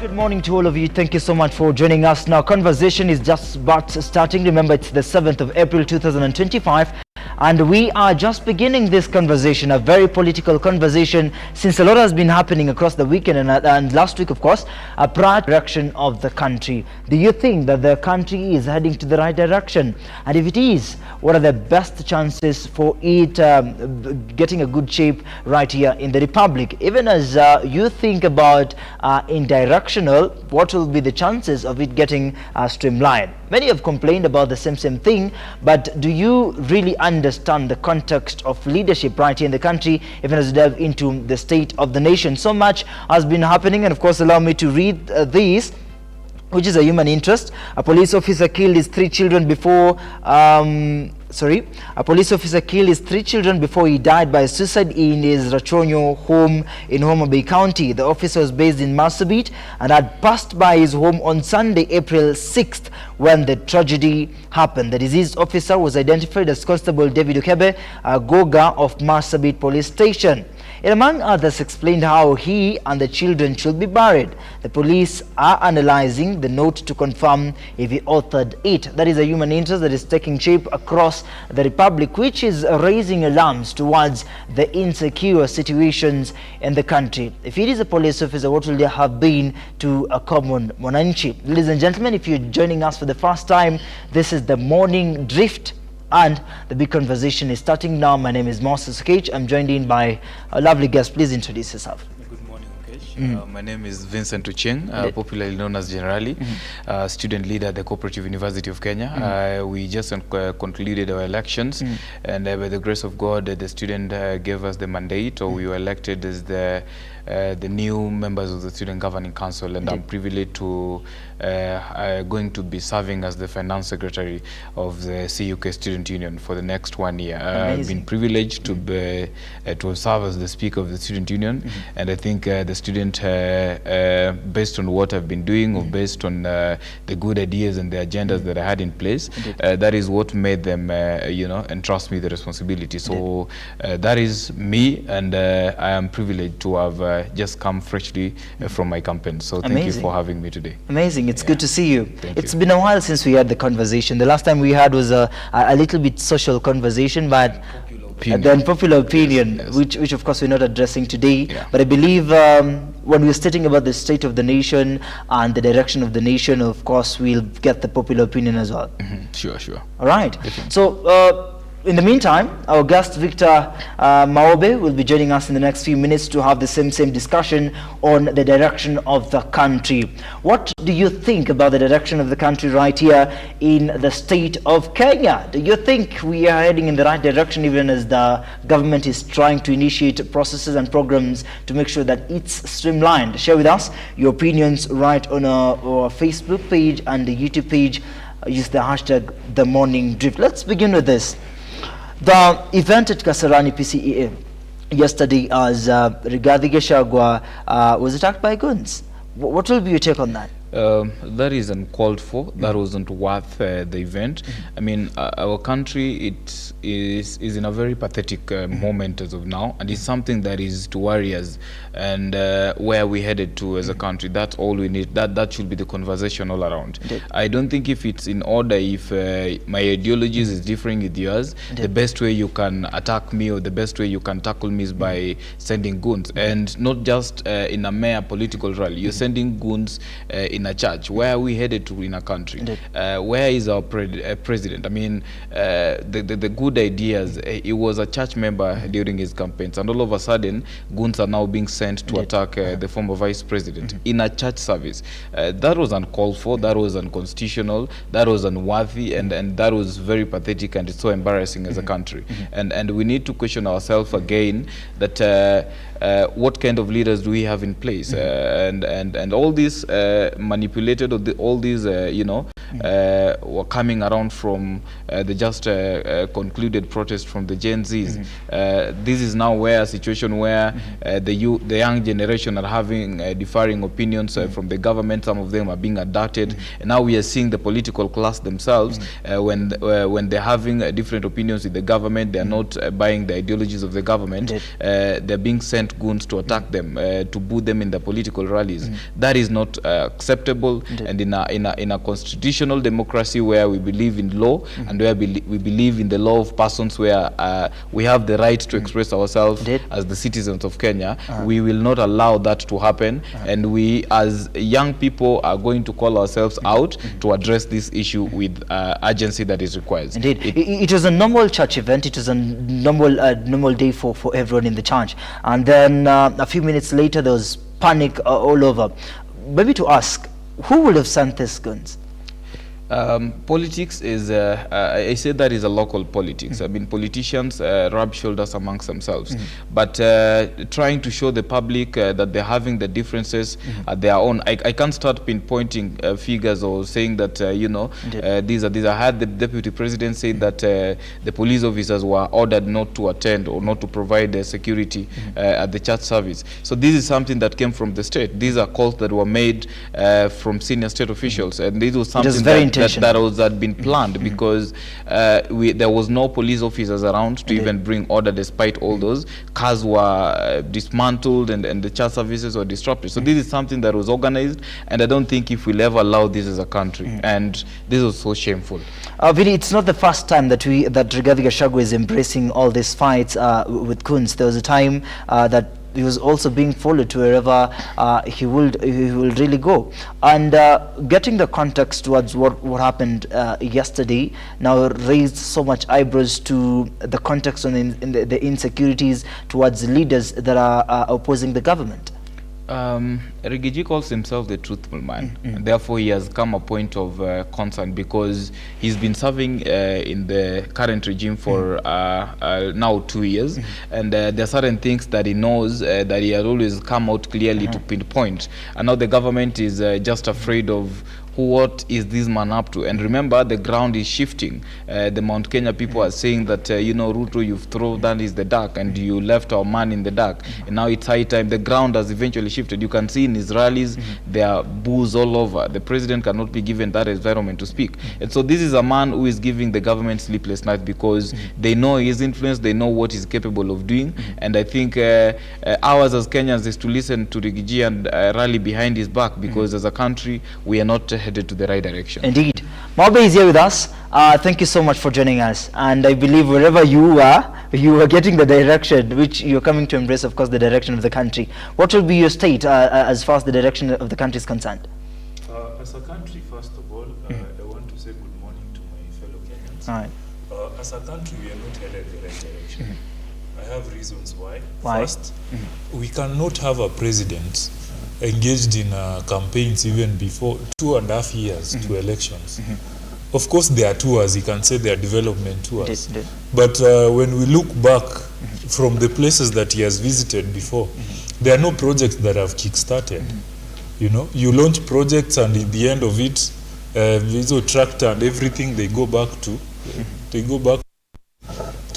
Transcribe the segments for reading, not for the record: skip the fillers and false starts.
Good morning to all of you. Thank you so much for joining us. Now, conversation is just about starting. Remember, it's the 7th of April 2025. And we are just beginning this conversation, a very political conversation, since a lot has been happening across the weekend and last week, of course, a prior direction of the country. Do you think that the country is heading to the right direction? And if it is, what are the best chances for it getting a good shape right here in the Republic? Even as you think about in directional, what will be the chances of it getting streamlined? Many have complained about the same thing, but do you really understand the context of leadership right here in the country, even as we delve into the state of the nation? So much has been happening, and of course, allow me to read these, which is a human interest. A police officer killed his three children before a police officer killed his three children before he died by suicide in his Rachonyo home in Maobe County. The officer was based in Marsabit and had passed by his home on Sunday, April 6th, when the tragedy happened. The deceased officer was identified as Constable David Ukebe Goga of Marsabit Police Station. It, among others, explained how he and the children should be buried. The police are analyzing the note to confirm if he authored it. That is a human interest that is taking shape across the Republic, which is raising alarms towards the insecure situations in the country. If it is a police officer, what will there have been to a common mwananchi? Ladies and gentlemen, if you're joining us for the first time, this is the Morning Drift, and the big conversation is starting now. My name is Okech. I'm joined in by a lovely guest. Please introduce yourself. Good morning, Okech. My name is Vincent Ucheng, popularly known as Generali, student leader at the Cooperative University of Kenya. We just concluded our elections, and by the grace of God, the student gave us the mandate, or we were elected as the new members of the Student Governing Council, and I'm privileged to going to be serving as the Finance Secretary of the CUK Student Union for the next 1 year. I've been privileged to be, to serve as the Speaker of the Student Union, and I think the student, based on what I've been doing, or based on the good ideas and the agendas that I had in place, that is what made them, entrust me the responsibility. So that is me, and I am privileged to have just come freshly from my campaign. So thank you for having me today. Amazing. It's good to see you. It's been a while since we had the conversation. The last time we had was a little bit social conversation, but the unpopular opinion, which of course we're not addressing today. But I believe when we're stating about the state of the nation and the direction of the nation, of course we'll get the popular opinion as well. Sure. All right. Definitely. So in the meantime, our guest Victor Maobe will be joining us in the next few minutes to have the same discussion on the direction of the country. What do you think about the direction of the country right here in the state of Kenya? Do you think we are heading in the right direction, even as the government is trying to initiate processes and programs to make sure that it's streamlined? Share with us your opinions right on our Facebook page and the YouTube page. Use the hashtag The Morning Drift. Let's begin with this. The event at Kasarani PCEA yesterday, as Rigathi Gachagua was attacked by guns. What will be your take on that? That is uncalled for. That wasn't worth the event. I mean, our country is in a very pathetic moment as of now, and it's something that is to worry us, and where we headed to as a country. That's all we need. That should be the conversation all around. I don't think if it's in order, if my ideologies is differing with yours, the best way you can attack me or the best way you can tackle me is by sending goons, and not just in a mere political rally. You're sending goons in a church. Where are we headed to in a country? Where is our president? I mean, the good ideas. He was a church member during his campaigns, and all of a sudden, goons are now being sent to attack the former vice president in a church service. That was uncalled for. That was unconstitutional. That was unworthy, and that was very pathetic, and it's so embarrassing as a country. And we need to question ourselves again that what kind of leaders do we have in place? And all this manipulated, or all these, were coming around from the just concluded protest from the Gen Zs. This is now where a situation where the young generation are having differing opinions from the government. Some of them are being adopted, and now we are seeing the political class themselves when they're having different opinions with the government. They are not buying the ideologies of the government. They're being sent goons to attack them, to boo them in the political rallies. That is not acceptable. And in a constitutional democracy where we believe in law and where we believe in the law of persons, where we have the right to express ourselves as the citizens of Kenya, we will not allow that to happen. And we as young people are going to call ourselves out to address this issue with urgency that is required. Indeed. It was a normal church event. It was a normal day for everyone in the church. And then a few minutes later, there was panic all over. Maybe to ask, who would have sent these guns? Politics is, I say that is a local politics. I mean, politicians rub shoulders amongst themselves. But trying to show the public that they're having the differences at their own, I can't start pinpointing figures or saying that, these are. I had the deputy president say that the police officers were ordered not to attend or not to provide security at the church service. So this is something that came from the state. These are calls that were made from senior state officials. And this was something that had been planned, because there was no police officers around to even bring order, despite all those. Cars were dismantled and the church services were disrupted. So this is something that was organized, and I don't think if we'll ever allow this as a country. And this was so shameful. Vinnie, it's not the first time that Rigathi Gachagua is embracing all these fights with Kunz. There was a time that he was also being followed to wherever he will really go. And getting the context towards what happened yesterday now raised so much eyebrows to the context on the insecurities towards leaders that are opposing the government. Rigiji calls himself the truthful man, and therefore he has come a point of concern, because he's been serving in the current regime for now 2 years, and there are certain things that he knows that he has always come out clearly to pinpoint, and now the government is just afraid of what is this man up to. And remember, the ground is shifting. The Mount Kenya people are saying that, Ruto, you've thrown that is the dark, and you left our man in the dark. And now it's high time. The ground has eventually shifted. You can see in his rallies, there are boos all over. The president cannot be given that environment to speak. And so this is a man who is giving the government sleepless nights, because they know his influence, they know what he's capable of doing. And I think ours as Kenyans is to listen to Rigiji and rally behind his back, because as a country, we are not headed to the right direction. Indeed. Maobe is here with us. Thank you so much for joining us. And I believe wherever you are getting the direction which you're coming to embrace, of course, the direction of the country. What will be your state as far as the direction of the country is concerned? As a country, first of all, I want to say good morning to my fellow Kenyans. All right. As a country, we are not headed the right direction. I have reasons why. Why? First, we cannot have a president engaged in campaigns even before 2.5 years to elections. Of course, there are tours, you can say they are development tours. But when we look back from the places that he has visited before, there are no projects that have kick-started. You launch projects, and in the end of it, Viso tractor and everything, they go back to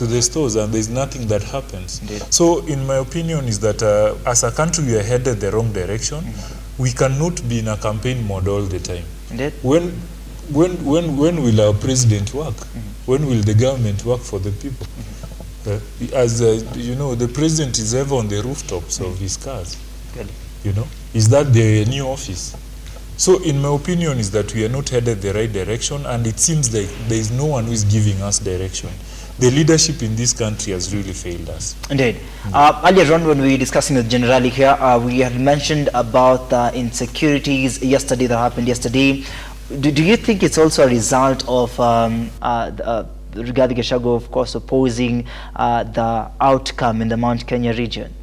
the stores, and there's nothing that happens. So in my opinion is that as a country we are headed the wrong direction. We cannot be in a campaign mode all the time. When will our president work? When will the government work for the people? The president is ever on the rooftops of his cars. Is that the new office? So in my opinion is that we are not headed the right direction, and it seems like there is no one who is giving us direction. The leadership in this country has really failed us. Indeed. Earlier on, when we were discussing with Generali here, we had mentioned about the insecurities that happened yesterday. Do you think it's also a result of Rigathi Gachagua, of course, opposing the outcome in the Mount Kenya region?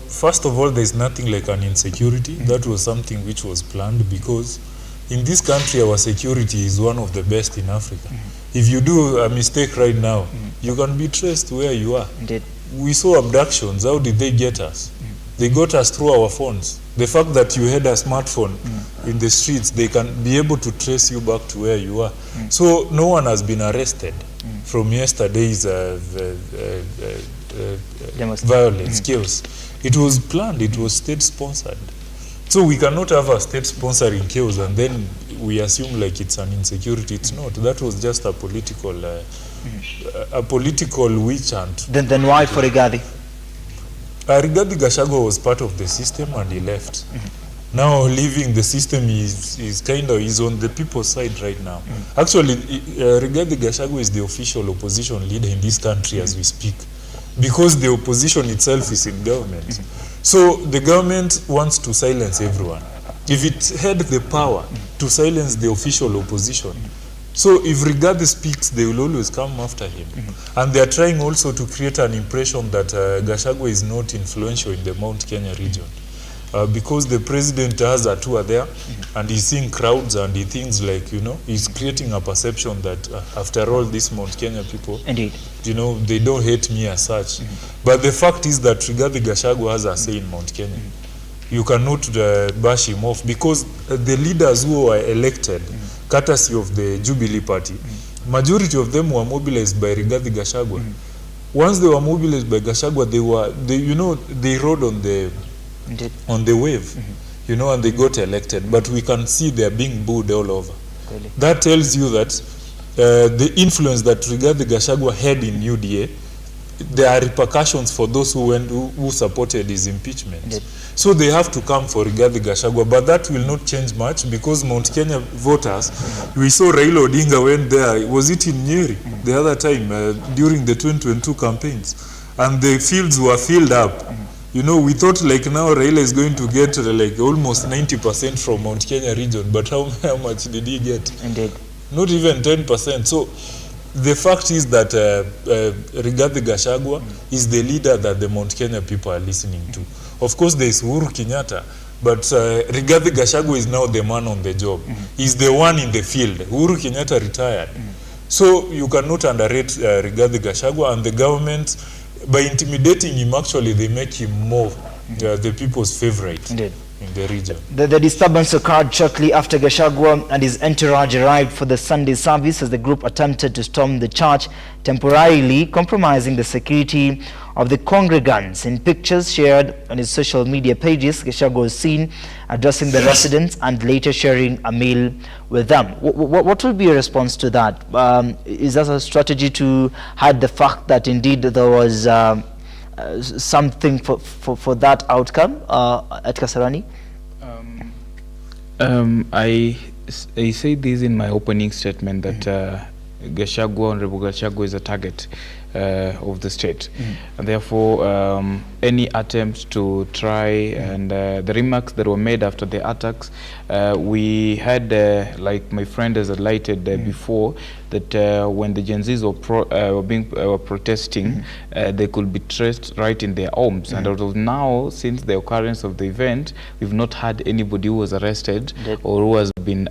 First of all, there's nothing like an insecurity. That was something which was planned, because in this country, our security is one of the best in Africa. If you do a mistake right now, you can be traced where you are. Indeed. We saw abductions. How did they get us? They got us through our phones. The fact that you had a smartphone in the streets, they can be able to trace you back to where you are. So no one has been arrested from yesterday's violence, chaos. It was planned, it was state-sponsored. So we cannot have a state sponsoring chaos and then we assume like it's an insecurity. It's not. That was just a political witch hunt. Then why for Rigathi? Rigathi Gachagua was part of the system and he left. Now leaving the system is kind of is on the people's side right now. Actually, Rigathi Gachagua is the official opposition leader in this country as we speak, because the opposition itself is in government. So the government wants to silence everyone. If it had the power to silence the official opposition, so if Rigathi speaks, they will always come after him. And they are trying also to create an impression that Gachagua is not influential in the Mount Kenya region. Because the president has a tour there and he's seeing crowds and he thinks like, you know, he's creating a perception that after all these Mount Kenya people, indeed, you know, they don't hate me as such. But the fact is that Rigathi Gachagua has a say in Mount Kenya. You cannot bash him off because the leaders who were elected, courtesy of the Jubilee Party, majority of them were mobilized by Rigathi Gachagua. Once they were mobilized by Gachagua, they rode on the wave, you know, and they got elected. But we can see they are being booed all over. Really? That tells you that the influence that Rigathi Gachagua had in UDA, there are repercussions for those who supported his impeachment. Indeed. So they have to come for Rigathi Gachagua, but that will not change much because Mount Kenya voters, we saw Raila Odinga went there, was it in Nyeri the other time during the 2022 campaigns, and the fields were filled up. You know, we thought like now Raila is going to get like almost 90% from Mount Kenya region, but how much did he get? Indeed. Not even 10%. So the fact is that Rigathi Gachagua is the leader that the Mount Kenya people are listening to. Of course, there is Uhuru Kenyatta, but Rigathi Gachagua is now the man on the job. He's the one in the field. Uhuru Kenyatta retired. So you cannot underrate Rigathi Gachagua, and the government, by intimidating him, actually they make him more the people's favorite. Indeed. In the region. The disturbance occurred shortly after Gachagua and his entourage arrived for the Sunday service as the group attempted to storm the church, temporarily compromising the security of the congregants. In pictures shared on his social media pages, Gachagua was seen addressing the residents and later sharing a meal with them. What will be your response to that? Is that a strategy to hide the fact that indeed there was something for that outcome at Kasarani? I say this in my opening statement that Honorable Gachagua is a target of the state, and therefore any attempt to try and the remarks that were made after the attacks, we had like my friend has highlighted before, that when the Gen Zs were protesting, they could be traced right in their homes. And out of now, since the occurrence of the event, we've not had anybody who was arrested or who has been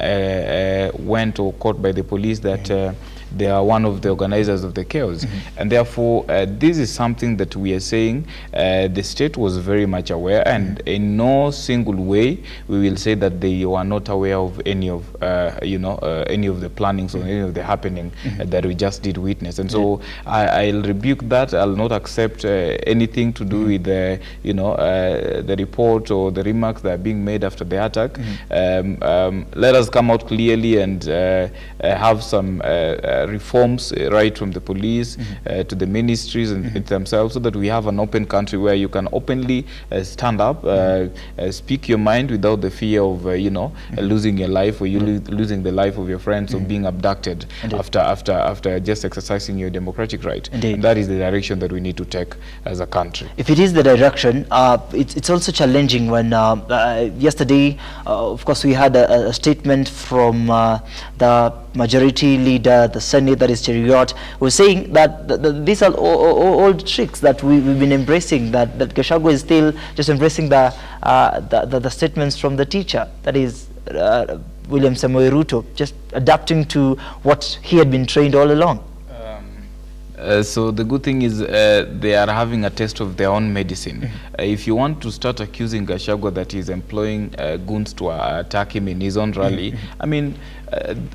went or caught by the police that they are one of the organizers of the chaos. And therefore, this is something that we are saying the state was very much aware, and in no single way we will say that they were not aware of any of any of the plannings or any of the happening that we just did witness. And so I'll rebuke that. I'll not accept anything to do with the the report or the remarks that are being made after the attack. Let us come out clearly and have some reforms right from the police to the ministries and themselves, so that we have an open country where you can openly stand up, speak your mind without the fear of losing your life or you losing the life of your friends or being abducted after just exercising your democratic right. And that is the direction that we need to take as a country. If it is the direction, it's also challenging when yesterday, of course, we had a statement from the majority leader, the Senate, that is Cheriot, was saying that these are old tricks that we've been embracing, that Gachagua is still just embracing the statements from the teacher, that is William Samoei Ruto, just adapting to what he had been trained all along. So the good thing is they are having a taste of their own medicine. If you want to start accusing Gachagua that he's employing goons to attack him in his own rally, I mean,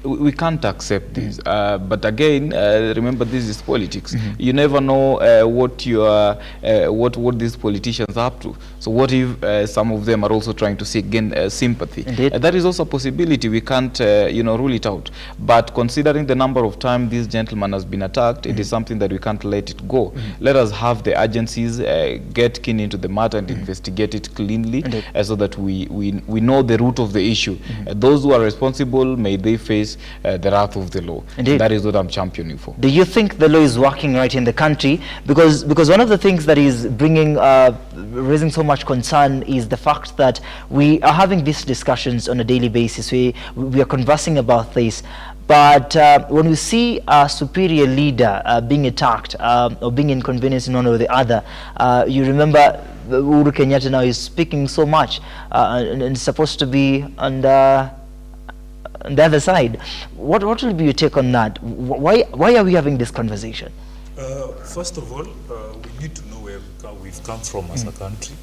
we can't accept this. But again, remember, this is politics. You never know what these politicians are up to. So what if some of them are also trying to seek gain sympathy? That is also a possibility. We can't rule it out. But considering the number of times this gentleman has been attacked, it is something that we can't let it go. Let us have the agencies get keen into the matter and investigate it cleanly, so that we know the root of the issue. Those who are responsible, may they face the wrath of the law. That is what I'm championing for. Do you think the law is working right in the country? Because one of the things that is raising so much concern is the fact that we are having these discussions on a daily basis. We are conversing about this. But when we see a superior leader being attacked or being inconvenienced in one or the other, you remember Uhuru Kenyatta now is speaking so much and supposed to be on the other side. What will be your take on that? Why are we having this conversation? First of all, we need to know where we've come from as a country.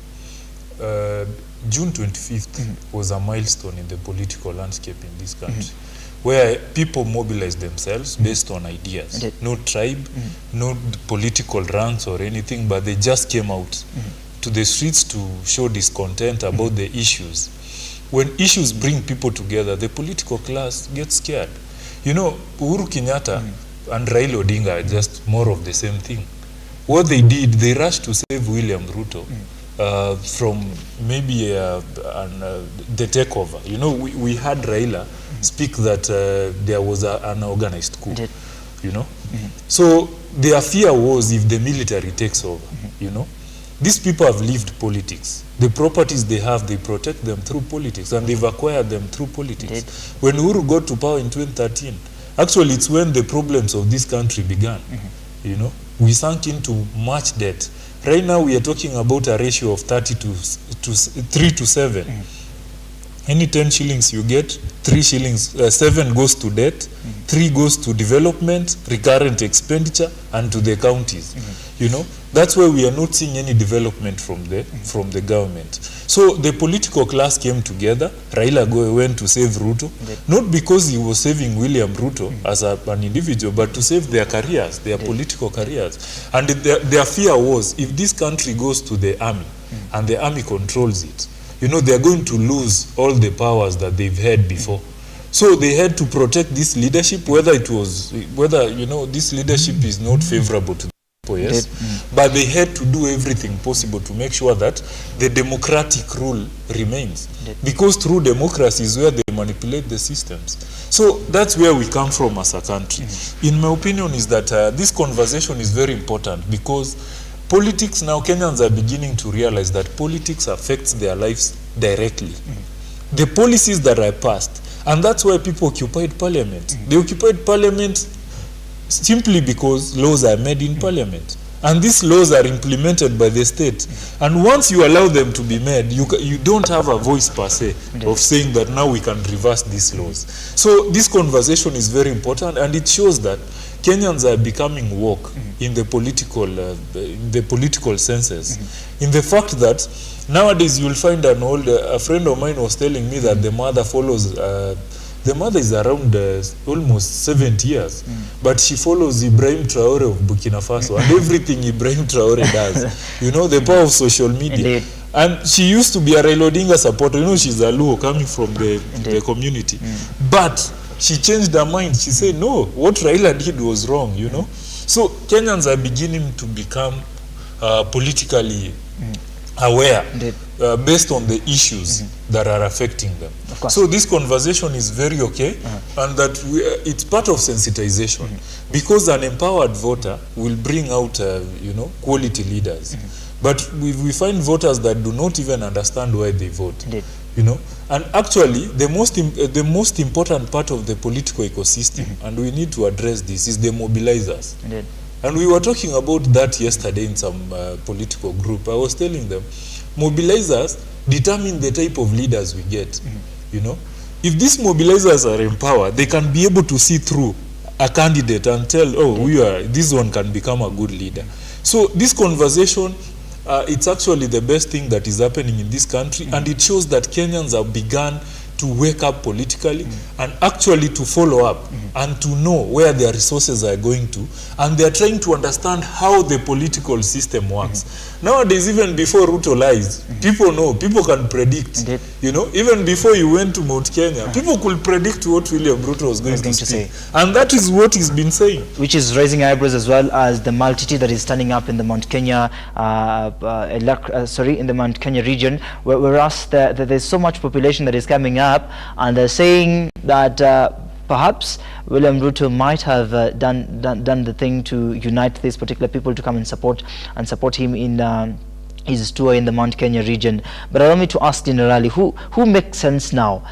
June 25th was a milestone in the political landscape in this country, where people mobilized themselves based on ideas. No tribe, no political ranks or anything, but they just came out to the streets to show discontent about the issues. When issues bring people together, the political class gets scared. You know, Uhuru Kenyatta and Raila Odinga are just more of the same thing. What they did, they rushed to save William Ruto from maybe the takeover. You know, we had Raila speak that there was an organized coup. You know, so their fear was if the military takes over. You know, these people have lived politics. The properties they have, they protect them through politics, and they've acquired them through politics. When Uhuru got to power in 2013, actually it's when the problems of this country began. You know, we sank into much debt. Right now we are talking about a ratio of 3 to 7. Any 10 shillings you get, 3 shillings, 7 goes to debt, 3 goes to development, recurrent expenditure, and to the counties. You know, that's why we are not seeing any development from the government. So the political class came together. Raila went to save Ruto, not because he was saving William Ruto as an individual, but to save their careers, their political careers. And their fear was, if this country goes to the army and the army controls it, you know, they are going to lose all the powers that they've had before. So they had to protect this leadership, whether you know, this leadership is not favorable to people, yes, but they had to do everything possible to make sure that the democratic rule remains, because through democracy is where they manipulate the systems. So that's where we come from as a country. In my opinion is that this conversation is very important, because politics now, Kenyans are beginning to realize that politics affects their lives directly. The policies that are passed, and that's why people occupied parliament. They occupied parliament simply because laws are made in parliament. And these laws are implemented by the state. And once you allow them to be made, you don't have a voice per se of saying that now we can reverse these laws. So this conversation is very important, and it shows that Kenyans are becoming woke in the political senses. In the fact that nowadays you'll find a friend of mine was telling me that the mother follows, the mother is around almost 70 years, but she follows Ibrahim Traore of Burkina Faso and everything Ibrahim Traore does. You know, the power of social media. Indeed. And she used to be a Raila Odinga supporter. You know, she's a Luo coming from the community. But she changed her mind. She said, no, what Raila did was wrong, you know. So Kenyans are beginning to become politically aware based on the issues that are affecting them. So this conversation is very okay, and that it's part of sensitization, because an empowered voter will bring out, you know, quality leaders. But we find voters that do not even understand why they vote. You know, and actually the most important part of the political ecosystem, and we need to address this, is the mobilizers. And we were talking about that yesterday in some political group. I was telling them, mobilizers determine the type of leaders we get. You know, if these mobilizers are empowered, they can be able to see through a candidate and tell, oh, this one can become a good leader. So this conversation, it's actually the best thing that is happening in this country, and it shows that Kenyans have begun to wake up politically and actually to follow up and to know where their resources are going to, and they are trying to understand how the political system works. Nowadays, even before Ruto lies, people know, people can predict. Indeed. You know, even before you went to Mount Kenya, people could predict what William Ruto was going to say. And that is what he's been saying. Which is raising eyebrows, as well as the multitude that is standing up in the Mount Kenya, in the Mount Kenya region, whereas there's so much population that is coming up, and they're saying that perhaps William Ruto might have done the thing to unite these particular people to come and support him in his tour in the Mount Kenya region. But allow me to ask Generali, who makes sense now?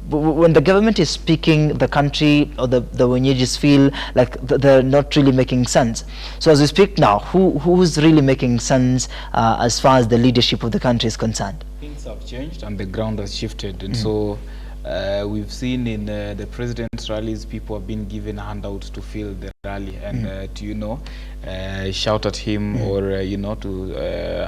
When the government is speaking, the country or the Wenyejis feel like they're not really making sense. So as we speak now, who's really making sense as far as the leadership of the country is concerned? Things have changed and the ground has shifted, and so we've seen in the president's rallies, people have been given handouts to fill the rally and to shout at him or to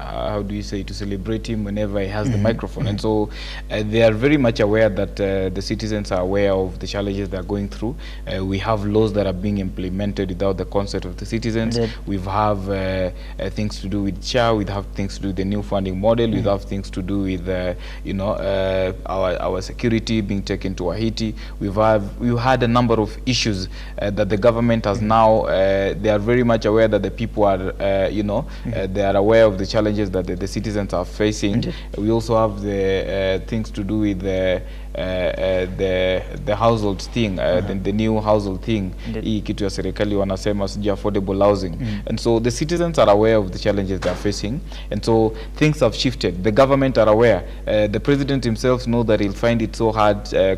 how do you say, to celebrate him whenever he has the microphone. And so they are very much aware that the citizens are aware of the challenges they are going through. We have laws that are being implemented without the consent of the citizens. We have things to do with CHA, we have things to do with the new funding model, we have things to do with our security being taken to Haiti. We've had a number of issues that the government has now, they are very much aware that the people are, they are aware of the challenges that the citizens are facing. We also have the things to do with the household thing, the new household thing, hii kitu ya serikali wanasema sija affordable housing. And so the citizens are aware of the challenges they are facing, and so things have shifted. The government are aware. The president himself knows that he'll find it so hard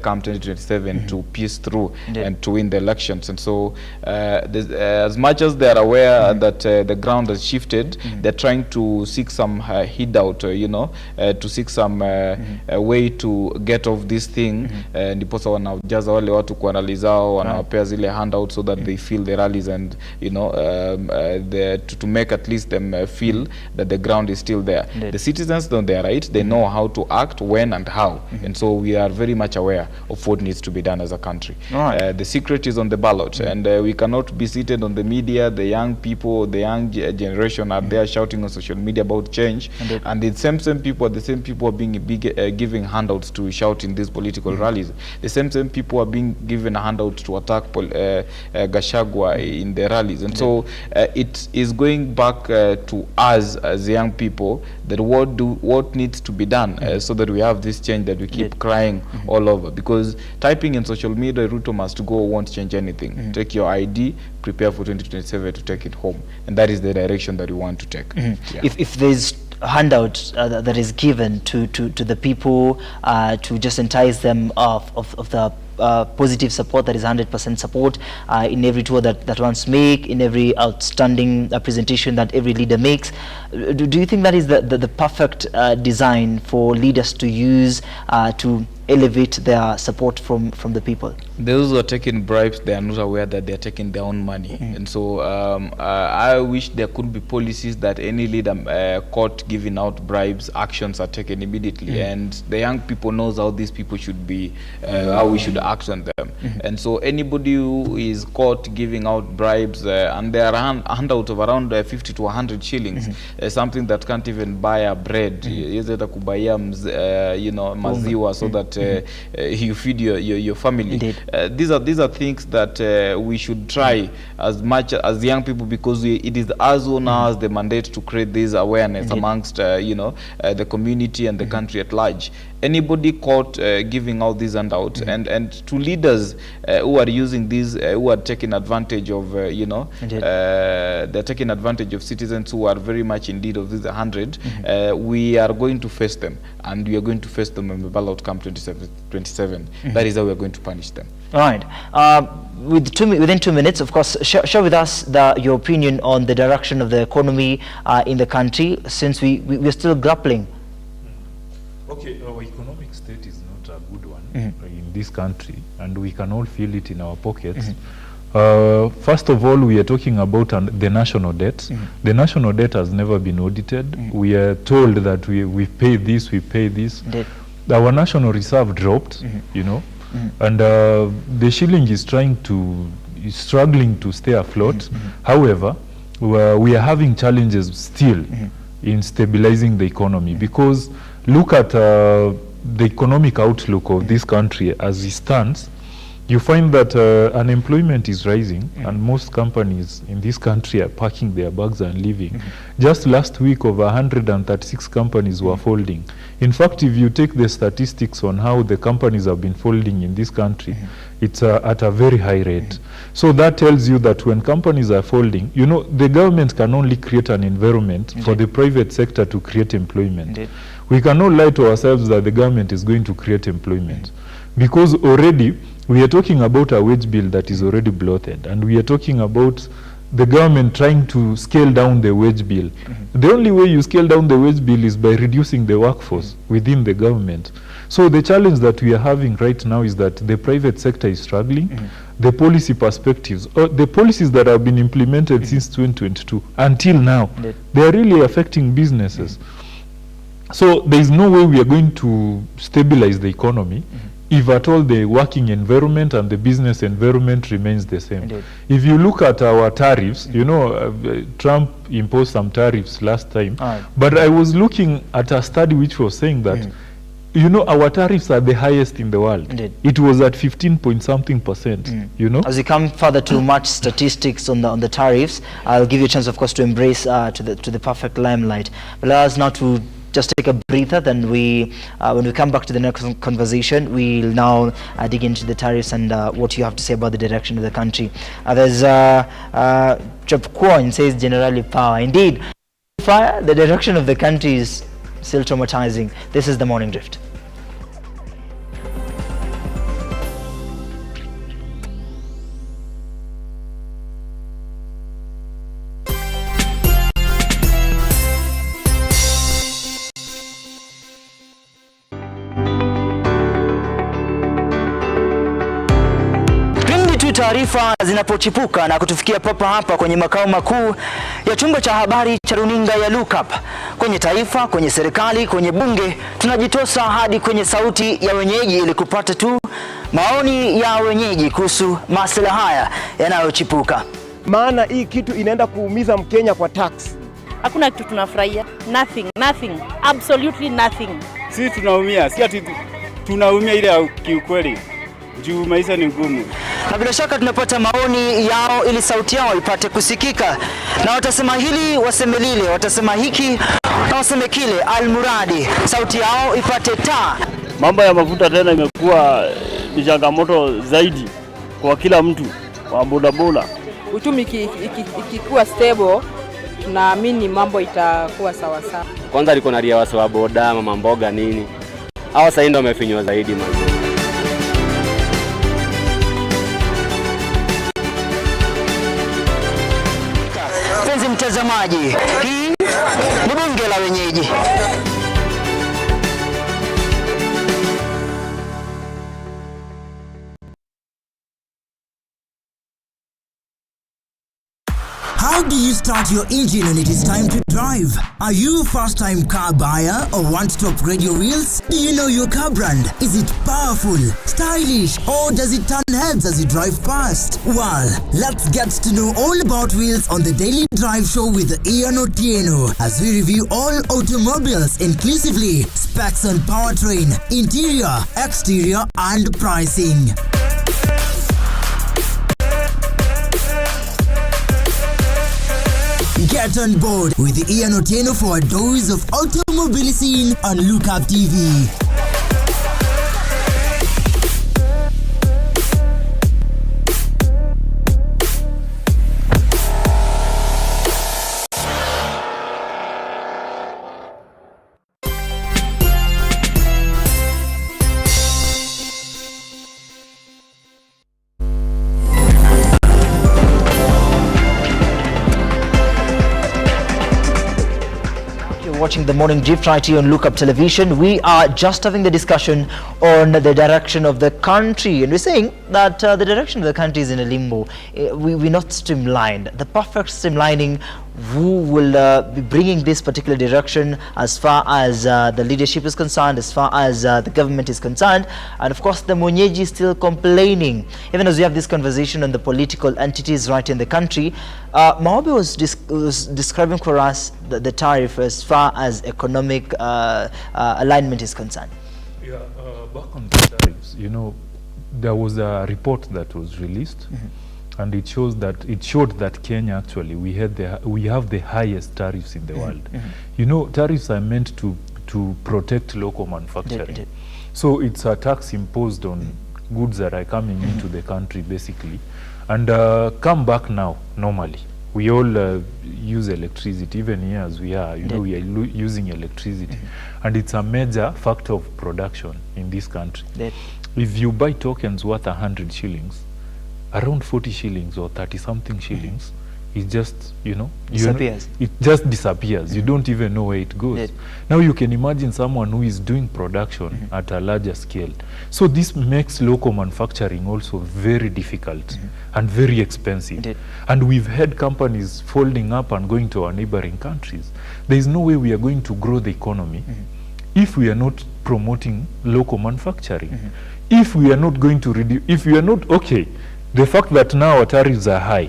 come 2027 to pierce through and to win the elections. And so as much as they are aware that the ground has shifted, they're trying to seek some handout, to seek some way to get off this thing. Ndiposa wanajaza wale watu kwa rally zao, wanawapea zile handout so that they feel the rallies and to make at least them feel that the ground is still there. The citizens know they are right, they know how to act, when and how, and so we are very much aware of what needs to be done as a country. The secret is on the ballot, and we cannot be seated on the media. The young people, the young generation are there shouting on social media about change, and the same people are being giving handouts to shout in these political rallies. The same people are being given a handout to attack Gachagua in the rallies. And so it is going back to us as young people, that what needs to be done so that we have this change that we keep crying all over. Because typing in social media, Ruto must go, won't change anything. Take your ID, prepare for 2027 to take it home. And that is the direction that we want to take. If there's handout that is given to the people to just entice them of the positive support, that is 100% support in every tour that one's make, in every outstanding presentation that every leader makes. Do you think that is the perfect design for leaders to use to elevate their support from the people? Those who are taking bribes, they are not aware that they are taking their own money. And so I wish there could be policies that any leader caught giving out bribes, actions are taken immediately, and the young people knows how these people should be, how we should act on them. And so anybody who is caught giving out bribes, and there are handouts of around 50 to 100 shillings, something that can't even buy a bread, maziwa, so that you feed your family. These are things that we should try as much as young people, because it is us who now has the mandate to create this awareness amongst the community and the country at large. Anybody caught giving out these handouts, and to leaders who are using these, who are taking advantage of, they're taking advantage of citizens who are very much in need of this 100, we are going to face them, and we are going to face them when the ballot come 27. That is how we are going to punish them. All right. Within 2 minutes, of course, share with us your opinion on the direction of the economy in the country, since we're still grappling. Okay, our economic state is not a good one in this country, and we can all feel it in our pockets. First of all, we are talking about the national debt. The national debt has never been audited. We are told that we pay this, we pay this. Our national reserve dropped, you know, and the shilling is struggling to stay afloat. However, we are having challenges still in stabilizing the economy, because look at the economic outlook of this country as it stands. You find that unemployment is rising, and most companies in this country are packing their bags and leaving. Just last week, over 136 companies were folding. In fact, if you take the statistics on how the companies have been folding in this country, it's at a very high rate. So that tells you that when companies are folding, you know, the government can only create an environment for the private sector to create employment. We cannot lie to ourselves that the government is going to create employment, because already we are talking about a wage bill that is already bloated, and we are talking about the government trying to scale down the wage bill. The only way you scale down the wage bill is by reducing the workforce within the government. So the challenge that we are having right now is that the private sector is struggling. The policy perspectives, or the policies that have been implemented since 2022 until now, they are really affecting businesses. So there is no way we are going to stabilize the economy if at all the working environment and the business environment remains the same. If you look at our tariffs, you know, Trump imposed some tariffs last time, but I was looking at a study which was saying that, you know, our tariffs are the highest in the world. It was at 15-point-something%, you know. As we come further to much statistics on the tariffs, I'll give you a chance, of course, to embrace to the perfect limelight. But let us now to just take a breather, then when we come back to the next conversation, we'll now dig into the tariffs and what you have to say about the direction of the country. There's Chapquan says Generali power. Indeed, fire, the direction of the country is still traumatizing. This is the Morning Drift. Taarifa zinapochipuka na kutufikia papa hapa kwenye makao makuu ya chumba cha habari cha runinga ya CUK, kwenye taifa, kwenye serikali, kwenye bunge, tunajitosa hadi kwenye sauti ya wenyeji ili kupata tu maoni ya wenyeji kuhusu masuala haya yanayochipuka. Maana hii kitu inaenda kuumiza Mkenya kwa tax. Hakuna kitu tunafurahia. Nothing. Absolutely nothing. Sisi tunaumia, si ati tunaumia ile ya kiukweli. Juu maisha ni ngumu. Na bila shaka tunapata maoni yao ili sauti yao ipate kusikika. Na watasema hili, waseme lile, watasema hiki, na waseme kile, almuradi sauti yao ipate taa. Mambo ya mafuta tena imekuwa ni changamoto zaidi kwa kila mtu wa bodaboda. Uchumi ikikuwa stable, tunaamini mambo itakuwa sawa sawa. Kwanza liko na ria wa boda, mama mboga nini. Hawa sasa ndio wamefinywa zaidi man. Mtazamaji, hii ni bunge la wenyeji. How do you start your engine when it is time to drive? Are you a first-time car buyer or want to upgrade your wheels? Do you know your car brand? Is it powerful, stylish, or does it turn heads as you drive past? Well, let's get to know all about wheels on the Daily Drive Show with Ian Otieno as we review all automobiles inclusively, specs on powertrain, interior, exterior, and pricing. Get on board with Ian Otieno for a dose of automobile scene on CUK TV. watching the Morning Drift right here on Look Up Television. We are just having the discussion on the direction of the country, and we're saying that the direction of the country is in a limbo. We're not streamlined. The perfect streamlining, who will be bringing this particular direction as far as the leadership is concerned, as far as the government is concerned, and of course the Mwenyeji is still complaining. Even as we have this conversation on the political entities right in the country, Maobe was describing for us the tariff as far as economic alignment is concerned. Yeah, back on the tariffs, you know, there was a report that was released, and it showed that Kenya actually we have the highest tariffs in the world. You know, tariffs are meant to protect local manufacturing. So it's a tax imposed on goods that are coming into the country basically, and come back now. Normally we all use electricity, even here as we are, you know, we are using electricity, and it's a major factor of production in this country. If you buy tokens worth 100 shillings, around 40 shillings or 30 something shillings, it just, you know, disappears. It just disappears. You don't even know where it goes. Now you can imagine someone who is doing production at a larger scale. So this makes local manufacturing also very difficult and very expensive. And we've had companies folding up and going to our neighboring countries. There is no way we are going to grow the economy if we are not promoting local manufacturing. If we are not going to reduce, if we are not, okay, the fact that now our tariffs are high,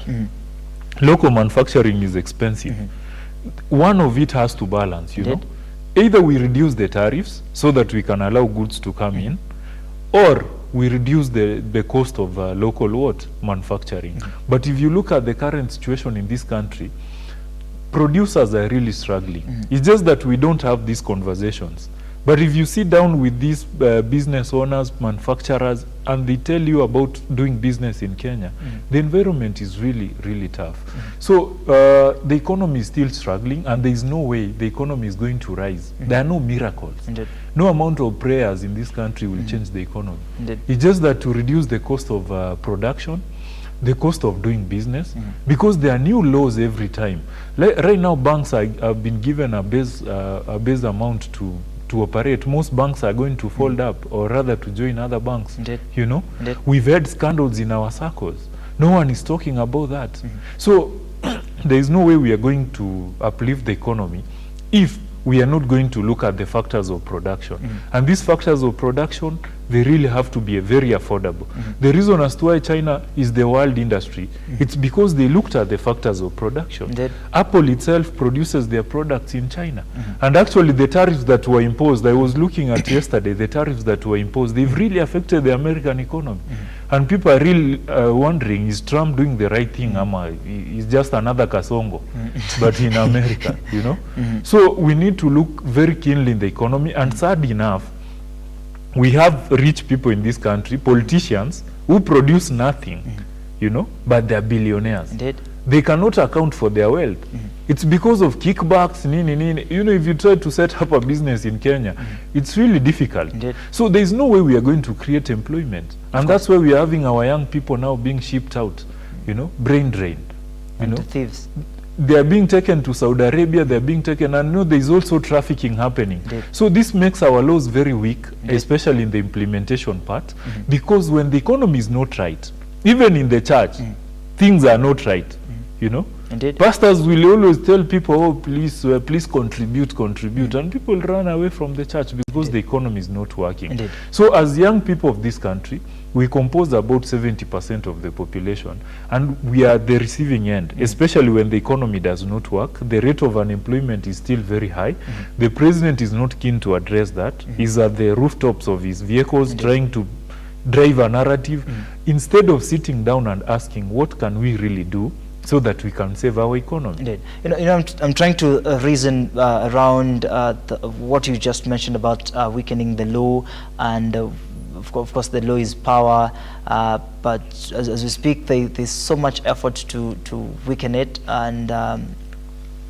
local manufacturing is expensive, one of it has to balance, you know. Either we reduce the tariffs so that we can allow goods to come in, or we reduce the cost of local manufacturing. But if you look at the current situation in this country, producers are really struggling. It's just that we don't have these conversations. But if you sit down with these business owners, manufacturers, and they tell you about doing business in Kenya, the environment is really, really tough. So the economy is still struggling, and there is no way the economy is going to rise. There are no miracles. No amount of prayers in this country will change the economy. It's just that to reduce the cost of production, the cost of doing business, because there are new laws every time. Right now, banks have been given a base amount to operate. Most banks are going to fold up, or rather to join other banks. You know, we've had scandals in our circles. No one is talking about that. So there is no way we are going to uplift the economy if we are not going to look at the factors of production. And these factors of production, they really have to be very affordable. The reason as to why China is the world industry, it's because they looked at the factors of production. Apple itself produces their products in China. And actually the tariffs that were imposed, I was looking at yesterday, the tariffs that were imposed, they've really affected the American economy. And people are really wondering, is Trump doing the right thing? Is just another Kasongo, but in America, you know? So we need to look very keenly in the economy, and sad enough, we have rich people in this country, politicians, who produce nothing, you know, but they're billionaires. They cannot account for their wealth. It's because of kickbacks, You know, if you try to set up a business in Kenya, it's really difficult. So there is no way we are going to create employment. And that's why we are having our young people now being shipped out, you know, brain drain. You know, thieves. They are being taken to Saudi Arabia, they are being taken, and there is also trafficking happening. So this makes our laws very weak, especially in the implementation part, because when the economy is not right, even in the church, things are not right, you know. Pastors will always tell people, oh, please contribute, and people run away from the church because the economy is not working. So as young people of this country, we compose about 70% of the population, and we are the receiving end, especially when the economy does not work. The rate of unemployment is still very high. The president is not keen to address that. He's at the rooftops of his vehicles trying to drive a narrative, instead of sitting down and asking, what can we really do so that we can save our economy? You know, I'm trying to reason around what you just mentioned about weakening the law, and of course the law is power, but as we speak, there's so much effort to weaken it, and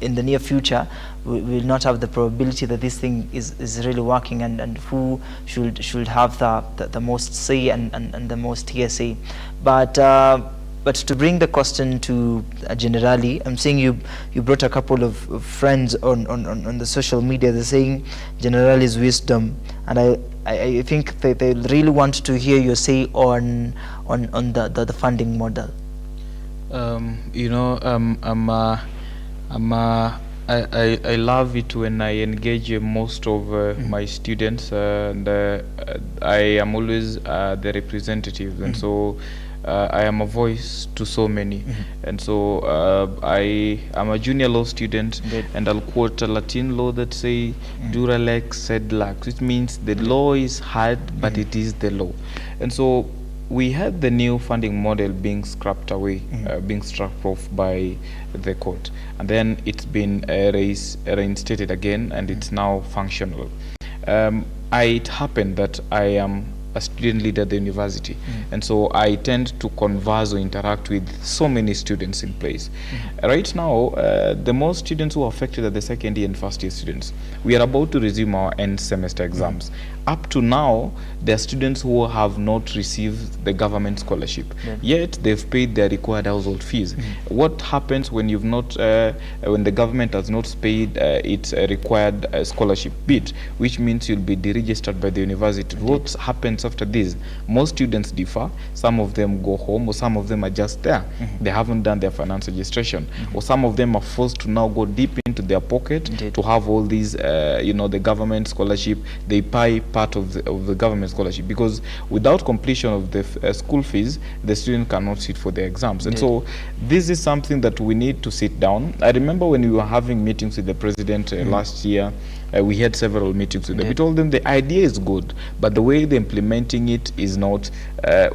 in the near future we will not have the probability that this thing is really working, and who should have the most say and the most hearsay. But But to bring the question to Generali, I'm saying you brought a couple of friends on the social media. They're saying Generali's wisdom, and I think they really want to hear your say on the funding model. I love it when I engage most of my students, and I am always the representative, and so I am a voice to so many. And so I am a junior law student, and I'll quote a Latin law that say dura lex sed lax, which means the law is hard, but it is the law. And so we had the new funding model being scrapped away, being struck off by the court, and then it's been reinstated again, and it's now functional. It happened that I am a student leader at the university, and so I tend to converse or interact with so many students in place. Right now, the most students who are affected are the second year and first year students. We are about to resume our end semester exams. Up to now, there are students who have not received the government scholarship, yet they've paid their required household fees. What happens when you've not, when the government has not paid its required scholarship bid, which means you'll be deregistered by the university? What happens after this? Most students differ. Some of them go home, or some of them are just there. They haven't done their finance registration, or some of them are forced to now go deep into their pocket to have all these, the government scholarship. They pay part of the government scholarship, because without completion of the school fees, the student cannot sit for the exams. And so this is something that we need to sit down. I remember when we were having meetings with the president last year, we had several meetings with them. We told them the idea is good, but the way they're implementing it is not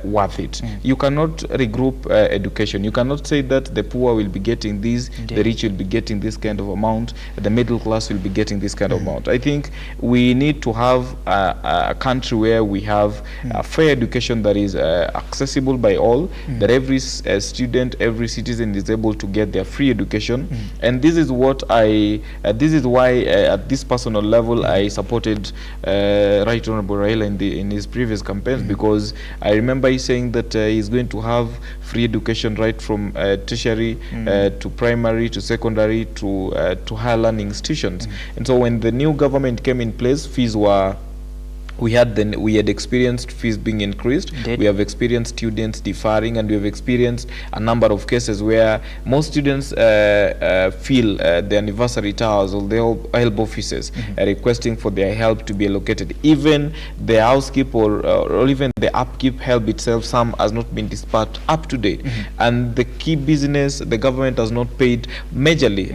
worth it. You cannot regroup education. You cannot say that the poor will be getting this, the rich will be getting this kind of amount, the middle class will be getting this kind of amount. I think we need to have a country where we have a fair education that is accessible by all, that every student, every citizen is able to get their free education. And this is what this is why at this personal level I supported Right Honorable Raila in his previous campaigns, because I remember he saying that he's going to have free education right from tertiary to primary to secondary to higher learning institutions. And so when the new government came in place, fees were we had experienced fees being increased. We have experienced students deferring, and we have experienced a number of cases where most students feel the anniversary towers or the help offices requesting for their help to be allocated. Even the housekeep or even the upkeep help itself, some has not been dispatched up to date. And the key business, the government has not paid majorly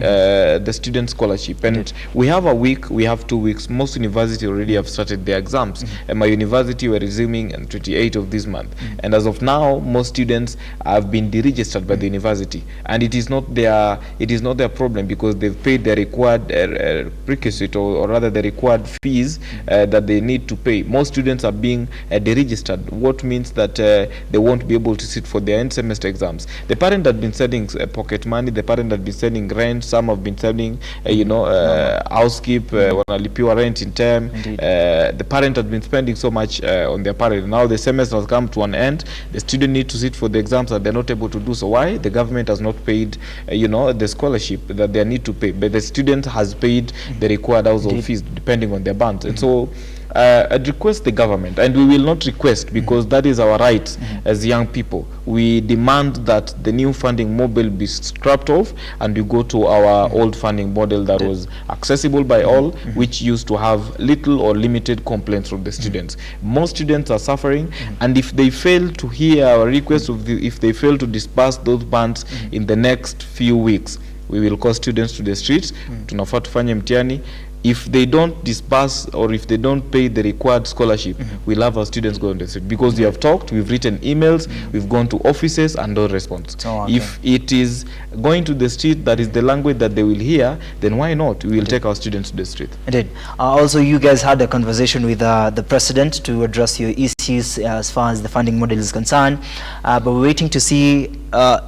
the student scholarship. And we have a week, we have 2 weeks. Most universities already have started their exams. And my university were resuming on 28th of this month. And as of now, most students have been deregistered by the university, and it is not their problem, because they've paid their required prerequisite or rather the required fees that they need to pay. Most students are being deregistered, what means that they won't be able to sit for their end semester exams. The parent had been sending pocket money, the parent had been sending rent, some have been sending housekeep, wanalipiwa rent in time. The parent had been spending so much on their parent. Now the semester has come to an end, the student need to sit for the exams and they're not able to do so. Why? The government has not paid the scholarship that they need to pay, but the student has paid the required household fees depending on their band. And so I'd request the government, and we will not request, because that is our right as young people. We demand that the new funding model be scrapped off, and we go to our old funding model that was accessible by all, which used to have little or limited complaints from the students. Most students are suffering, and if they fail to hear our request, if they fail to disperse those bands in the next few weeks, we will call students to the streets. Tunafaa tufanye mtihani. If they don't disperse or if they don't pay the required scholarship, we'll have our students go on the street, because we have talked, we've written emails, we've gone to offices and no response. If it is going to the street, that is the language that they will hear, then why not? We will take our students to the street. Indeed. Also, you guys had a conversation with the president to address your issues as far as the funding model is concerned, but we're waiting to see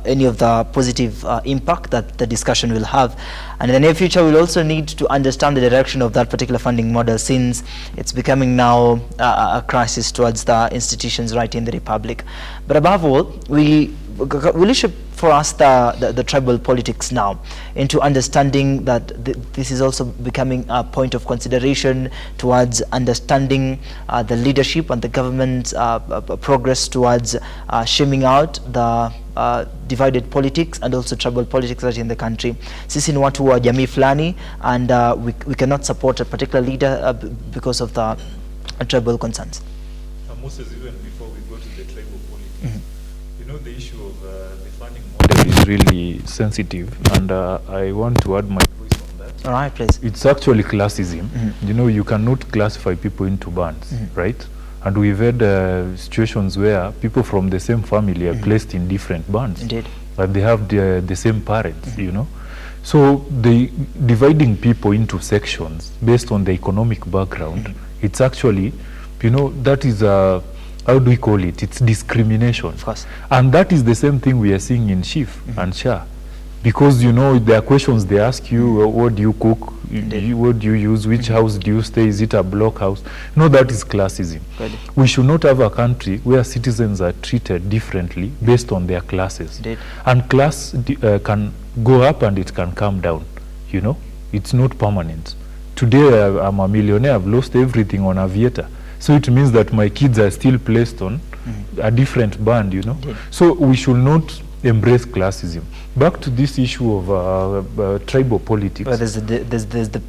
any of the positive impact that the discussion will have. And in the near future, we'll also need to understand the direction of that particular funding model, since it's becoming now a crisis towards the institutions right in the Republic. But above all, we will you share for us the tribal politics now, into understanding that this is also becoming a point of consideration towards understanding the leadership and the government's progress towards shaming out the divided politics and also tribal politics right in the country. Sisi ni watu wa jamii fulani, and we cannot support a particular leader because of the tribal concerns. Moses, even before we go to the tribal politics, you know, the issue of the funding model is really sensitive, and I want to add my voice on that. All right, please. It's actually classism. You know, you cannot classify people into bands, right? And we've had situations where people from the same family are placed in different bands. Indeed. But they have the same parents, you know. So dividing people into sections based on the economic background, it's actually, you know, that is how do we call it? It's discrimination. Of course. And that is the same thing we are seeing in Chief and Shah. Because, you know, there are questions they ask you, what do you cook? What do you use? Which house do you stay? Is it a block house? No, that is classism. Good. We should not have a country where citizens are treated differently based on their classes. Indeed. And class can go up and it can come down, you know. It's not permanent. Today I'm a millionaire, I've lost everything on Aviator. So it means that my kids are still placed on a different band, you know. Indeed. So we should not embrace classism. Back to this issue of tribal politics. Well, there's the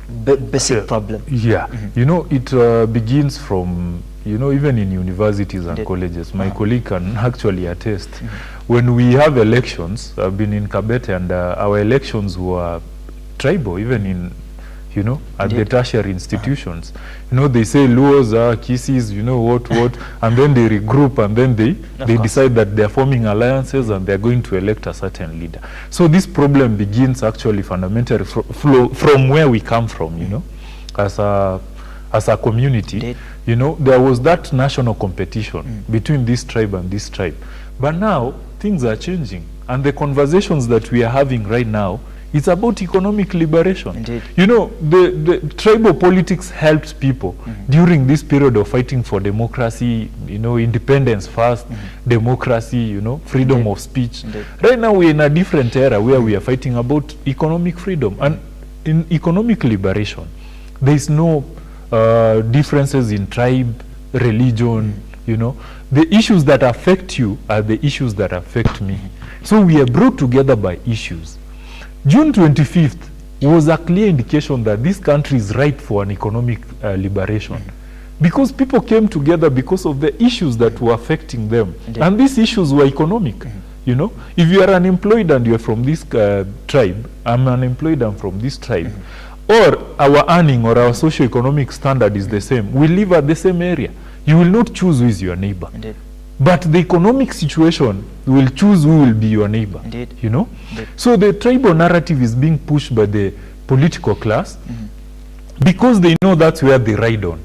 basic problem. Yeah, you know, it begins from, you know, even in universities and colleges. My colleague can actually attest. When we have elections, I've been in Kabete, and our elections were tribal, even in, you know, at the tertiary institutions. You know, they say Luos are Kisis, you know, what, and then they regroup, and then they decide that they're forming alliances and they're going to elect a certain leader. So this problem begins actually fundamentally from where we come from, you know, as a community. Indeed. You know, there was that national competition between this tribe and this tribe. But now, things are changing. And the conversations that we are having right now, it's about economic liberation. Indeed. You know, the tribal politics helped people during this period of fighting for democracy, you know, independence first, democracy, you know, freedom of speech. Indeed. Right now we're in a different era where we are fighting about economic freedom. And in economic liberation, there is no differences in tribe, religion, you know. The issues that affect you are the issues that affect me. So we are brought together by issues. June 25th was a clear indication that this country is ripe for an economic liberation. Because people came together because of the issues that were affecting them. Indeed. And these issues were economic. You know, if you are unemployed and you are from this tribe, I'm unemployed and from this tribe, or our earning or our socio-economic standard is the same, we live at the same area, you will not choose who is your neighbor. Indeed. But the economic situation will choose who will be your neighbor. Indeed. You know? Indeed. So the tribal narrative is being pushed by the political class because they know that's where they ride on.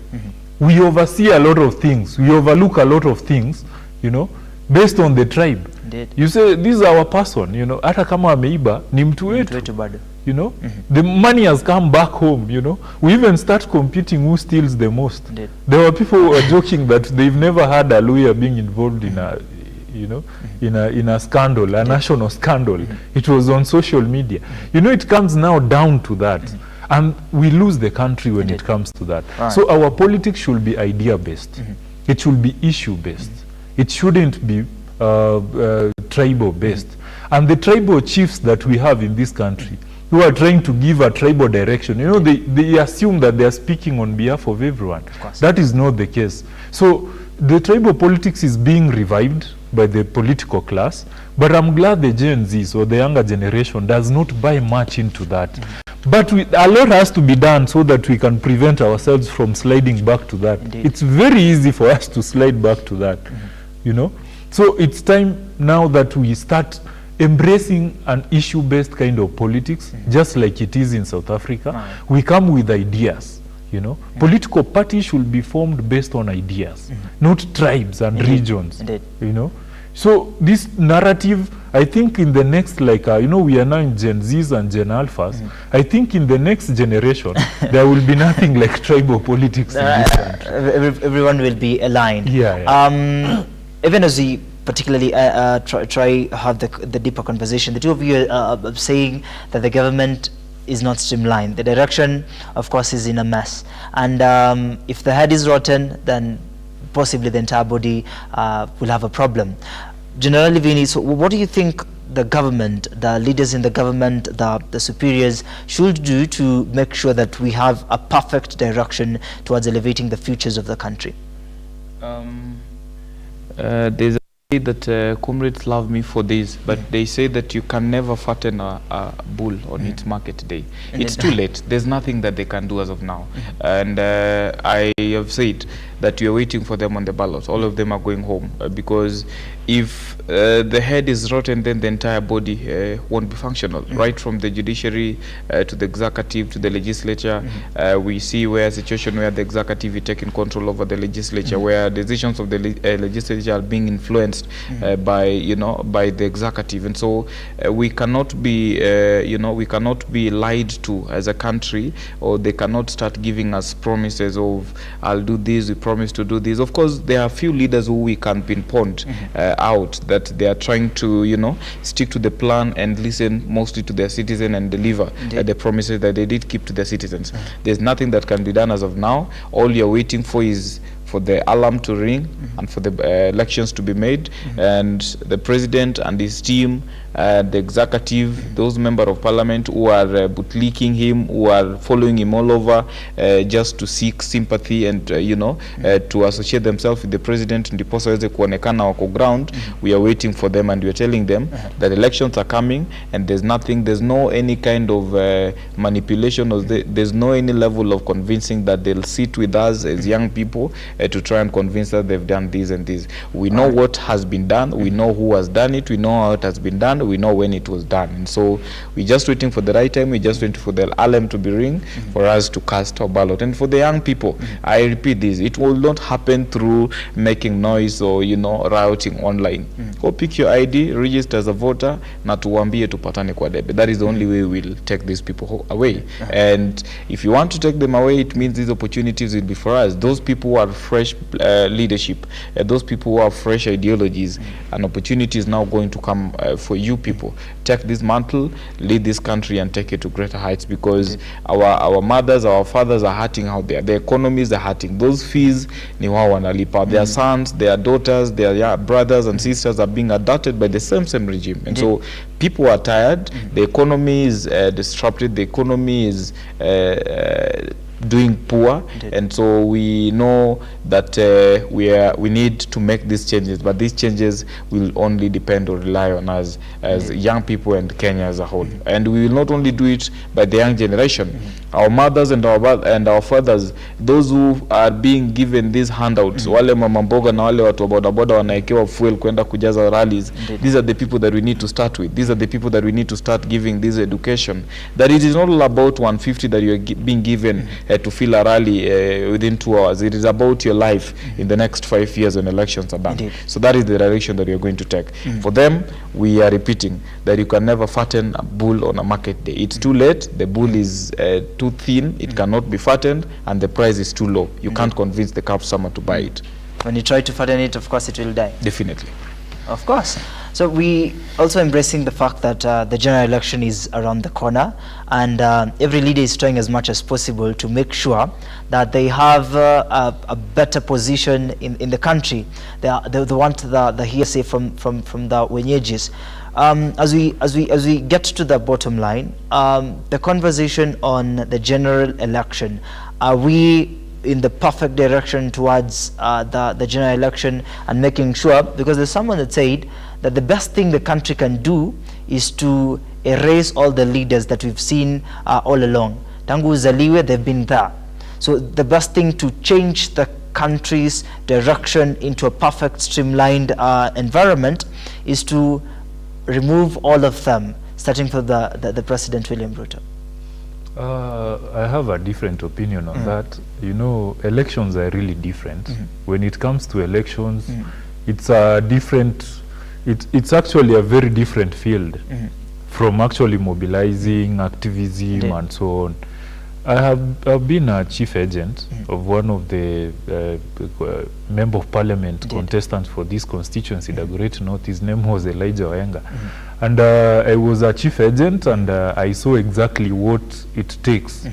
We oversee a lot of things. We overlook a lot of things, you know, based on the tribe. Indeed. You say, this is our person, you know, hata kama ameiba, ni mtu wetu. You know, the money has come back home, you know. We even start competing who steals the most. Indeed. There were people who were joking that they've never had a lawyer being involved in a, you know, in a scandal, a national scandal. It was on social media. You know, it comes now down to that. And we lose the country when it comes to that. Right. So our politics should be idea-based. It should be issue-based. It shouldn't be tribal-based. And the tribal chiefs that we have in this country, who are trying to give a tribal direction, you know, they assume that they are speaking on behalf of everyone. That is not the case. So the tribal politics is being revived by the political class, but I'm glad the Gen Zs or the younger generation does not buy much into that. But a lot has to be done so that we can prevent ourselves from sliding back to that. Indeed. It's very easy for us to slide back to that, you know. So it's time now that we start embracing an issue-based kind of politics, just like it is in South Africa. We come with ideas, you know. Political parties should be formed based on ideas, not tribes and regions, you know. So this narrative, I think in the next, like, you know, we are now in Gen Zs and Gen Alphas. I think in the next generation, there will be nothing like tribal politics in this country. Everyone will be aligned. Yeah. Even as we particularly try have the deeper conversation. The two of you are saying that the government is not streamlined. The direction, of course, is in a mess. And if the head is rotten, then possibly the entire body will have a problem. Generally, Vinnie, so what do you think the government, the leaders in the government, the superiors should do to make sure that we have a perfect direction towards elevating the futures of the country? There's a say that comrades love me for this, but they say that you can never fatten a bull on its market day. It's too late. There's nothing that they can do as of now. And I have said that we are waiting for them on the ballot. All of them are going home because if the head is rotten, then the entire body won't be functional. Right from the judiciary to the executive to the legislature, we see where a situation where the executive is taking control over the legislature, where decisions of the legislature are being influenced by by the executive, and so we cannot be we cannot be lied to as a country, or they cannot start giving us promises of I'll do this, we promise to do this. Of course, there are few leaders who we can pinpoint out that they are trying to stick to the plan and listen mostly to their citizen and deliver the promises that they did keep to their citizens. There's nothing that can be done as of now. All you're waiting for is for the alarm to ring and for the elections to be made, and the president and his team, the executive, those members of parliament who are bootlicking him, who are following him all over just to seek sympathy and to associate themselves with the president ndiposa waweze kuonekana wako ground. We are waiting for them, and we are telling them that elections are coming, and there's no any kind of manipulation, or there's no any level of convincing that they'll sit with us as young people to try and convince that they've done this and this. We know what has been done, we know who has done it, we know how it has been done, we know when it was done, and so we're just waiting for the right time. We're just waiting for the alarm to be ring for us to cast our ballot. And for the young people, I repeat this, it will not happen through making noise or rioting online. Go pick your ID, register as a voter, na tuambie tupatane kwa debe. That is the only way we'll take these people away. And if you want to take them away, it means these opportunities will be for us. Those people who are fresh leadership, those people who have fresh ideologies, an opportunity is now going to come for you people. Take this mantle, lead this country, and take it to greater heights, because our mothers, our fathers are hurting out there. The economies are hurting. Those fees ni wao wanalipa. Their sons, their daughters, their brothers and sisters are being adopted by the same regime, and so people are tired. The economy is disrupted. The economy is doing poor, and so we know that we need to make these changes, but these changes will only depend or rely on us as young people and Kenya as a whole. And we will not only do it by the young generation, our mothers and our fathers, those who are being given these handouts, wale mama mboga na wale watu wa bodaboda wanaekewa fuel kwenda kujaza rallies. These are the people that we need to start with. These are the people that we need to start giving this education, that it is not all about 150 that you are being given to fill a rally within 2 hours. It is about your life in the next 5 years when elections are done. So that is the direction that we are going to take. For them, we are repeating that you can never fatten a bull on a market day. It's too late. The bull is too thin. It cannot be fattened, and the price is too low. You can't convince the customer to buy it. When you try to fatten it, of course, it will die. Definitely. Of course. So we also embracing the fact that the general election is around the corner, and every leader is trying as much as possible to make sure that they have a better position in the country. They want the hearsay from the wenyejis. As we get to the bottom line, the conversation on the general election, are we in the perfect direction towards the general election and making sure, because there's someone that said that the best thing the country can do is to erase all the leaders that we've seen all along. Tangu uzaliwe, they've been there. So the best thing to change the country's direction into a perfect streamlined environment is to remove all of them, starting from the President William Ruto. I have a different opinion on that. Elections are really different. When it comes to elections, it's a different, it's actually a very different field from actually mobilizing, activism and so on. I've been a chief agent of one of the member of parliament contestants for this constituency, the Great North. His name was Elijah Waenga. And I was a chief agent, and I saw exactly what it takes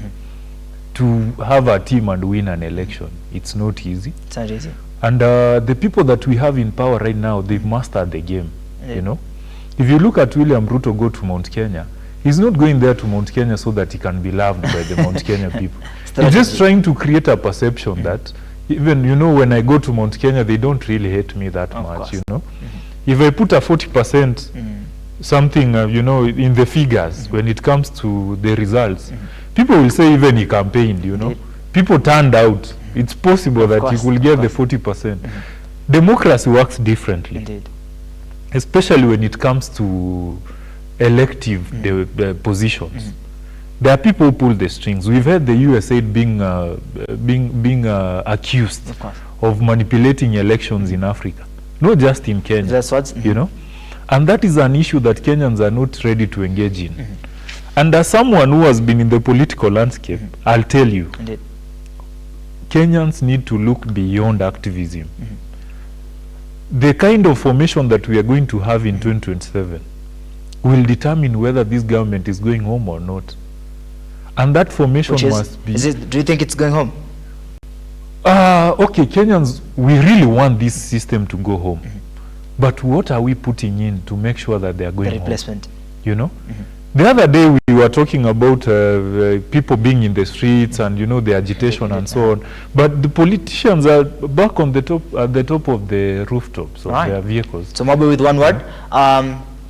to have a team and win an election. It's not easy. It's not easy. And the people that we have in power right now, they've mastered the game, you know. If you look at William Ruto go to Mount Kenya, he's not going there to Mount Kenya so that he can be loved by the Mount Kenya people. He's just trying to create a perception that even, you know, when I go to Mount Kenya, they don't really hate me that much, you know. If I put a 40% something, you know, in the figures, when it comes to the results, people will say even he campaigned, you know. People turned out. It's possible that he will get the 40%. Democracy works differently. Indeed. Especially when it comes to elective positions. There are people who pull the strings. We've heard the USAID being accused of manipulating elections in Africa, not just in Kenya. That's what, you know, and that is an issue that Kenyans are not ready to engage in. And as someone who has been in the political landscape, I'll tell you, Indeed. Kenyans need to look beyond activism. The kind of formation that we are going to have in 2027 will determine whether this government is going home or not. And that formation must be... do you think it's going home? Okay, Kenyans, we really want this system to go home. But what are we putting in to make sure that they are going The replacement. home? You know? The other day we were talking about people being in the streets and, you know, the agitation and so on. But the politicians are back on the top, at the top of the rooftops of their vehicles. So Maobe, with one word,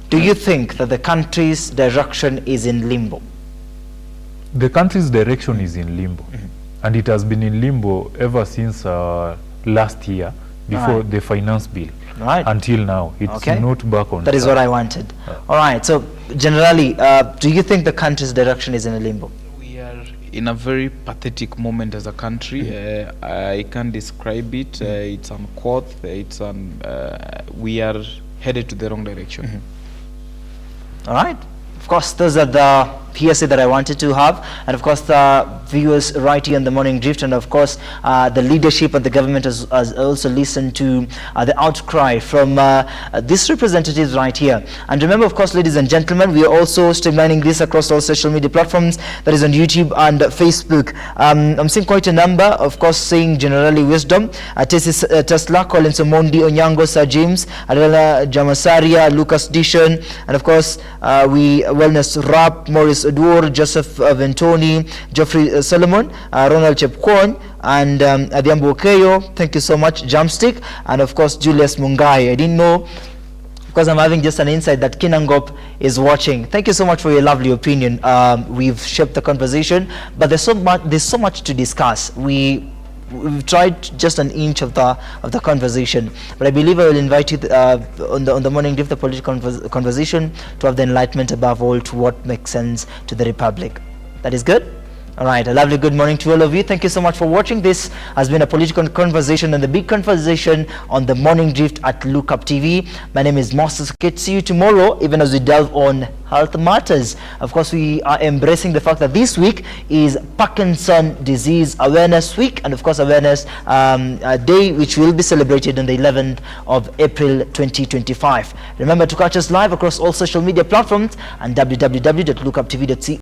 do you think that the country's direction is in limbo? The country's direction is in limbo. And it has been in limbo ever since last year, before the finance bill. Until now, it's not back on. That is what I wanted. All right. So, Generali, do you think the country's direction is in a limbo? We are in a very pathetic moment as a country. I can't describe it. It's uncouth. It's we are headed to the wrong direction. All right. Of course, those are the PSA that I wanted to have, and of course the viewers right here on the Morning Drift, and of course the leadership of the government has also listened to the outcry from these representatives right here. And remember, of course, ladies and gentlemen, we are also streamlining this across all social media platforms, that is on YouTube and Facebook. I'm seeing quite a number, of course, saying Generali Wisdom, Tesla, Collins Omondi, Onyango, Sir James, Adela Jamasaria, Lucas Dishon, and of course we Wellness Rap, Maurice Odur, Joseph Ventoni, Geoffrey Solomon, Ronald Chepkwony, and Adhiambo Okeyo. Thank you so much, Jumpstick, and of course Julius Mungai. I didn't know, because I'm having just an insight, that Kinangop is watching. Thank you so much for your lovely opinion. We've shaped the conversation, but there's so much to discuss. We've tried just an inch of the conversation, but I believe I will invite you on the Morning Drift, the political conversation, to have the enlightenment above all to what makes sense to the Republic. That is good? All right, a lovely good morning to all of you. Thank you so much for watching. This has been a political conversation, and the big conversation on the Morning Drift at Look Up TV. My name is Moses Okech. See you tomorrow, even as we delve on health matters. Of course, we are embracing the fact that this week is Parkinson Disease Awareness Week, and of course Awareness Day, which will be celebrated on the 11th of April 2025. Remember to catch us live across all social media platforms and www.lookuptv.co.